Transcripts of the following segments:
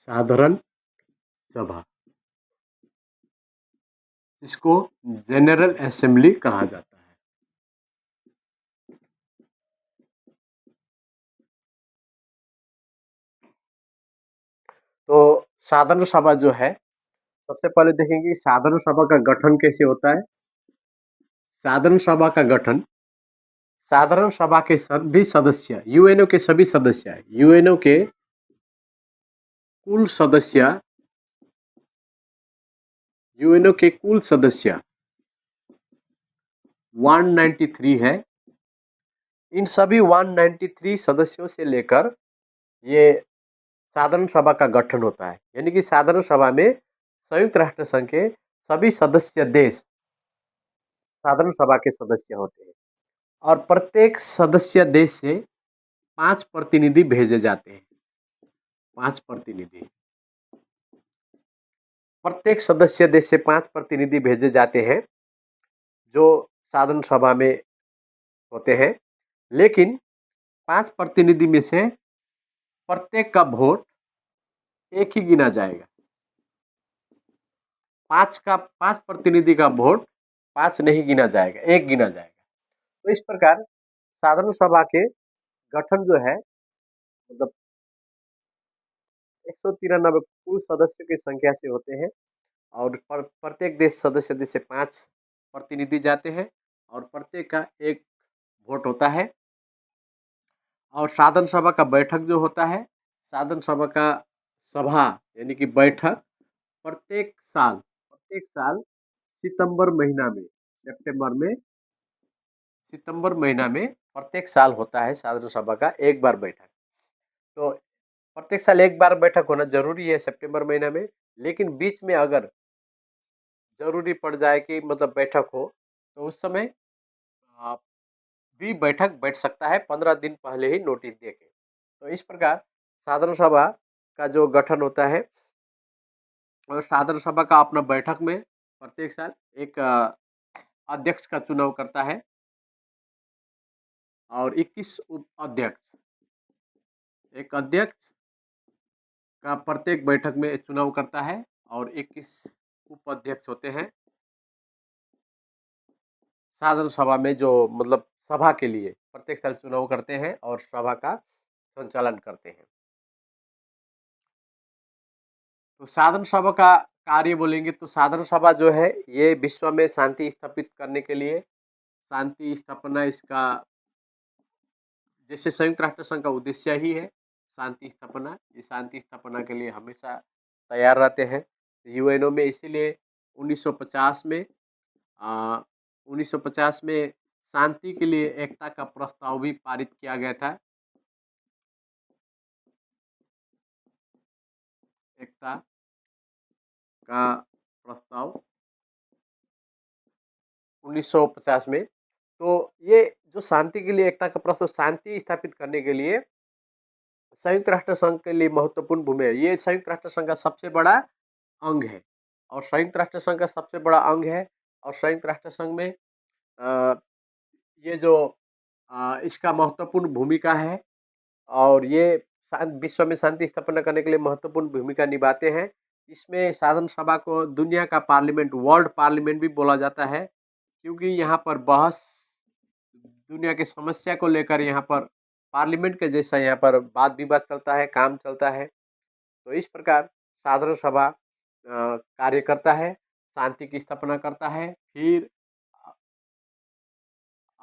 साधारण सभा, जिसको जनरल असेंबली कहा जाता है। तो साधारण सभा जो है, सबसे पहले देखेंगे साधारण सभा का गठन कैसे होता है। साधारण सभा का गठन, साधारण सभा के सभी सदस्य, यूएनओ के सभी सदस्य, यूएनओ के कुल सदस्य, यूएनओ के कुल सदस्य 193 है। इन सभी 193 सदस्यों से लेकर ये साधारण सभा का गठन होता है। यानी कि साधारण सभा में संयुक्त राष्ट्र संघ के सभी सदस्य देश साधारण सभा के सदस्य होते हैं और प्रत्येक सदस्य देश से 5 प्रतिनिधि भेजे जाते हैं। 5 प्रतिनिधि, प्रत्येक सदस्य देश से 5 प्रतिनिधि भेजे जाते हैं जो साधारण सभा में होते हैं। लेकिन 5 प्रतिनिधि में से प्रत्येक का वोट एक ही गिना जाएगा। 5 प्रतिनिधि का वोट 5 नहीं गिना जाएगा, 1 गिना जाएगा। तो इस प्रकार साधारण सभा के गठन जो है, मतलब 193 कुल सदस्यों की संख्या से होते हैं और प्रत्येक देश सदस्य देश से 5 प्रतिनिधि जाते हैं और प्रत्येक का 1 वोट होता है। और साधारण सभा का बैठक जो होता है, साधारण सभा का सभा यानी कि बैठक प्रत्येक साल सितंबर महीना में, सितंबर महीना में प्रत्येक साल होता है साधारण सभा का एक बार बैठक। तो प्रत्येक साल एक बार बैठक होना जरूरी है सितंबर महीना में, लेकिन बीच में अगर जरूरी पड़ जाए कि मतलब बैठक हो तो उस समय भी बैठक बैठ सकता है 15 दिन पहले ही नोटिस देके। तो इस प्रकार साधारण सभा का जो गठन होता है और साधारण सभा का अपना बैठक में प्रत्येक साल एक अध्यक्ष का चुनाव करता है और 21 उप अध्यक्ष, एक अध्यक्ष का प्रत्येक बैठक में चुनाव करता है और 21 उप अध्यक्ष होते हैं साधारण सभा में, जो मतलब सभा के लिए प्रत्येक साल चुनाव करते हैं और सभा का संचालन करते हैं। तो साधारण सभा का कार्य बोलेंगे तो साधारण सभा जो है ये विश्व में शांति स्थापित करने के लिए, शांति स्थापना इसका, जैसे संयुक्त राष्ट्र संघ का उद्देश्य ही है शांति स्थापना, ये शांति स्थापना के लिए हमेशा तैयार रहते हैं यूएनओ में। इसीलिए 1950 में 1950 में शांति के लिए एकता का प्रस्ताव भी पारित किया गया था। एकता का प्रस्ताव 1950 में। तो ये जो शांति के लिए एकता का प्रस्ताव, शांति स्थापित करने के लिए संयुक्त राष्ट्र संघ के लिए महत्वपूर्ण भूमिका है। ये संयुक्त राष्ट्र संघ का सबसे बड़ा अंग है और संयुक्त राष्ट्र संघ का सबसे बड़ा अंग है और संयुक्त राष्ट्र संघ में ये जो इसका महत्वपूर्ण भूमिका है और ये विश्व में शांति स्थापना करने के लिए महत्वपूर्ण भूमिका निभाते हैं। इसमें साधारण सभा को दुनिया का पार्लियामेंट, वर्ल्ड पार्लियामेंट भी बोला जाता है, क्योंकि यहाँ पर बहस दुनिया की समस्या को लेकर यहाँ पर पार्लियामेंट के जैसा यहाँ पर वाद विवाद चलता है, काम चलता है। तो इस प्रकार साधारण सभा कार्य करता है, शांति की स्थापना करता है, फिर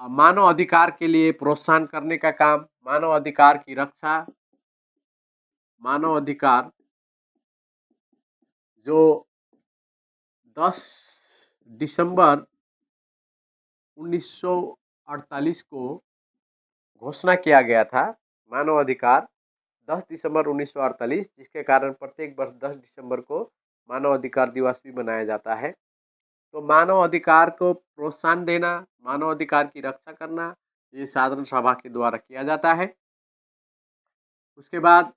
मानव अधिकार के लिए प्रोत्साहन करने का काम, मानव अधिकार की रक्षा, मानव अधिकार जो 10 दिसंबर 1948 को घोषणा किया गया था, मानव अधिकार 10 दिसंबर 1948, जिसके कारण प्रत्येक वर्ष 10 दिसंबर को मानव अधिकार दिवस भी मनाया जाता है। तो मानव अधिकार को प्रोत्साहन देना, मानव अधिकार की रक्षा करना, ये साधारण सभा के द्वारा किया जाता है। उसके बाद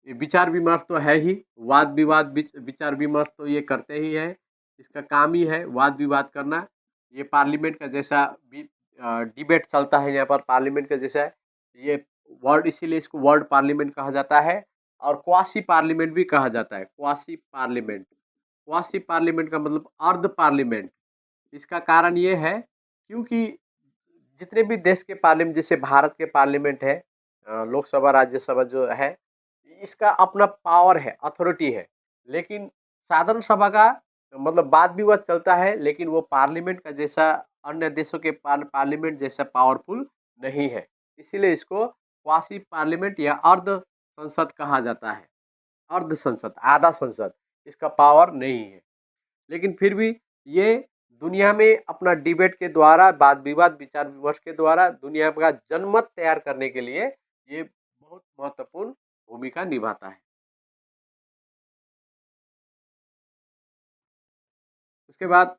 ये विचार विमर्श तो है ही, वाद विवाद विचार विमर्श तो ये करते ही है, इसका काम ही है वाद विवाद करना। ये पार्लियामेंट का जैसा डिबेट चलता है यहाँ पर, पार्लियामेंट का जैसा ये वर्ल्ड, इसीलिए इसको वर्ल्ड पार्लियामेंट कहा जाता है और क्वासी पार्लियामेंट भी कहा जाता है। क्वासी पार्लियामेंट, क्वासी पार्लियामेंट का मतलब अर्ध पार्लियामेंट। इसका कारण ये है क्योंकि जितने भी देश के पार्लियामेंट, जैसे भारत के पार्लियामेंट है, लोकसभा राज्यसभा जो है, इसका अपना पावर है, अथॉरिटी है। लेकिन साधारण सभा का मतलब वाद विवाद चलता है, लेकिन वो पार्लियामेंट का जैसा, अन्य देशों के पार्लियामेंट जैसा पावरफुल नहीं है। इसीलिए इसको क्वासी पार्लियामेंट या अर्ध संसद कहा जाता है। अर्ध संसद, आधा संसद, इसका पावर नहीं है। लेकिन फिर भी ये दुनिया में अपना डिबेट के द्वारा, वाद विवाद, विचार विमर्श के द्वारा दुनिया का जनमत तैयार करने के लिए ये बहुत महत्वपूर्ण भूमिका निभाता है। उसके बाद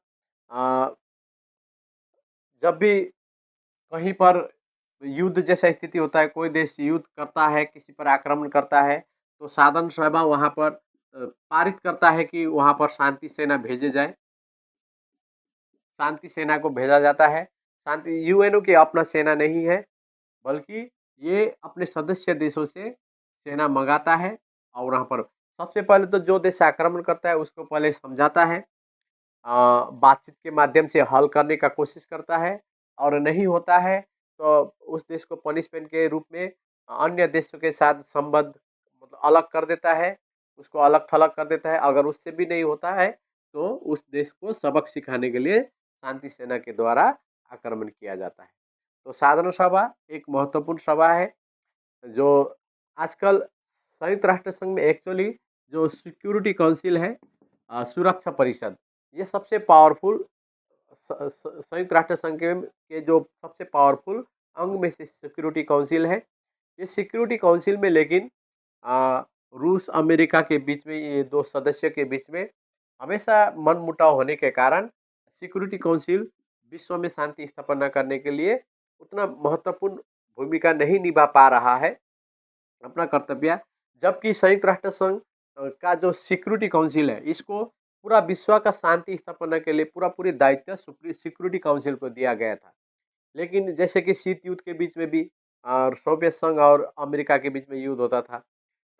अ, जब भी कहीं पर युद्ध जैसा स्थिति होता है, कोई देश युद्ध करता है, किसी पर आक्रमण करता है, तो साधारण सभा वहाँ पर पारित करता है कि वहाँ पर शांति सेना भेजे जाए। शांति सेना को भेजा जाता है। शांति, यूएनओ की अपना सेना नहीं है, बल्कि ये अपने सदस्य देशों से सेना मंगाता है और वहाँ पर सबसे पहले तो जो देश आक्रमण करता है उसको पहले समझाता है, बातचीत के माध्यम से हल करने का कोशिश करता है, और नहीं होता है तो उस देश को पनिशमेंट के रूप में अन्य देशों के साथ संबंध मतलब अलग कर देता है, उसको अलग-थलग कर देता है। अगर उससे भी नहीं होता है तो उस देश को सबक सिखाने के लिए शांति सेना के द्वारा आक्रमण किया जाता है। तो साधारण सभा एक महत्वपूर्ण सभा है, जो आजकल संयुक्त राष्ट्र संघ में एक्चुअली जो सिक्योरिटी काउंसिल है, सुरक्षा परिषद, ये सबसे पावरफुल संयुक्त राष्ट्र संघ के जो सबसे पावरफुल अंग में से सिक्योरिटी काउंसिल है। ये सिक्योरिटी काउंसिल में लेकिन रूस अमेरिका के बीच में, ये दो सदस्य के बीच में हमेशा मनमुटाव होने के कारण सिक्योरिटी काउंसिल विश्व में शांति स्थापना करने के लिए उतना महत्वपूर्ण भूमिका नहीं निभा पा रहा है अपना कर्तव्य। जबकि संयुक्त राष्ट्र संघ का जो सिक्योरिटी काउंसिल है, इसको पूरा विश्व का शांति स्थापना के लिए पूरा पूरी दायित्व सिक्योरिटी काउंसिल को दिया गया था। लेकिन जैसे कि शीत युद्ध के बीच में भी सोवियत संघ और अमेरिका के बीच में युद्ध होता था,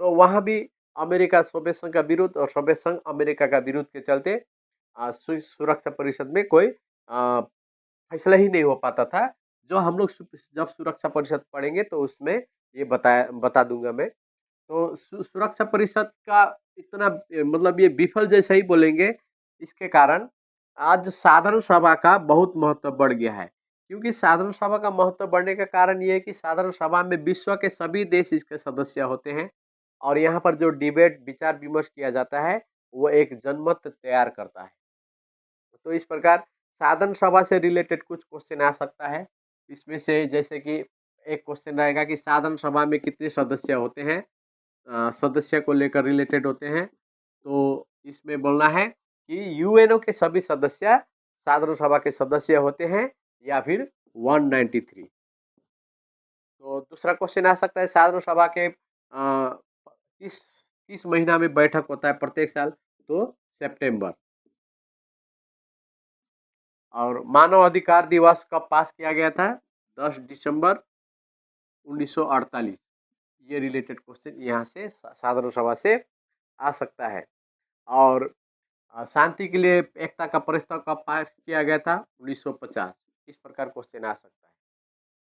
तो वहाँ भी अमेरिका सोवियत संघ का विरुद्ध और सोवियत संघ अमेरिका का विरुद्ध के चलते सुरक्षा परिषद में कोई फैसला ही नहीं हो पाता था। जो हम लोग जब सुरक्षा परिषद पढ़ेंगे तो उसमें ये बता दूंगा मैं। तो सुरक्षा परिषद का इतना मतलब ये विफल जैसा ही बोलेंगे, इसके कारण आज साधारण सभा का बहुत महत्व बढ़ गया है। क्योंकि साधारण सभा का महत्व बढ़ने का कारण ये है कि साधारण सभा में विश्व के सभी देश इसके सदस्य होते हैं, और यहाँ पर जो डिबेट, विचार विमर्श किया जाता है, वो एक जनमत तैयार करता है। तो इस प्रकार साधारण सभा से रिलेटेड कुछ क्वेश्चन आ सकता है। इसमें से जैसे कि एक क्वेश्चन रहेगा कि साधारण सभा में कितने सदस्य होते हैं, सदस्य को लेकर रिलेटेड होते हैं। तो इसमें बोलना है कि यूएनओ के सभी सदस्य साधारण सभा के सदस्य होते हैं या फिर 193। तो दूसरा क्वेश्चन आ सकता है, साधारण सभा के किस किस महीना में बैठक होता है प्रत्येक साल, तो सितंबर। और मानव अधिकार दिवस कब पास किया गया था, 10 दिसंबर 1948। ये रिलेटेड क्वेश्चन यहाँ से साधारण सभा से आ सकता है। और शांति के लिए एकता का प्रस्ताव कब पास किया गया था, 1950। इस प्रकार क्वेश्चन आ सकता है।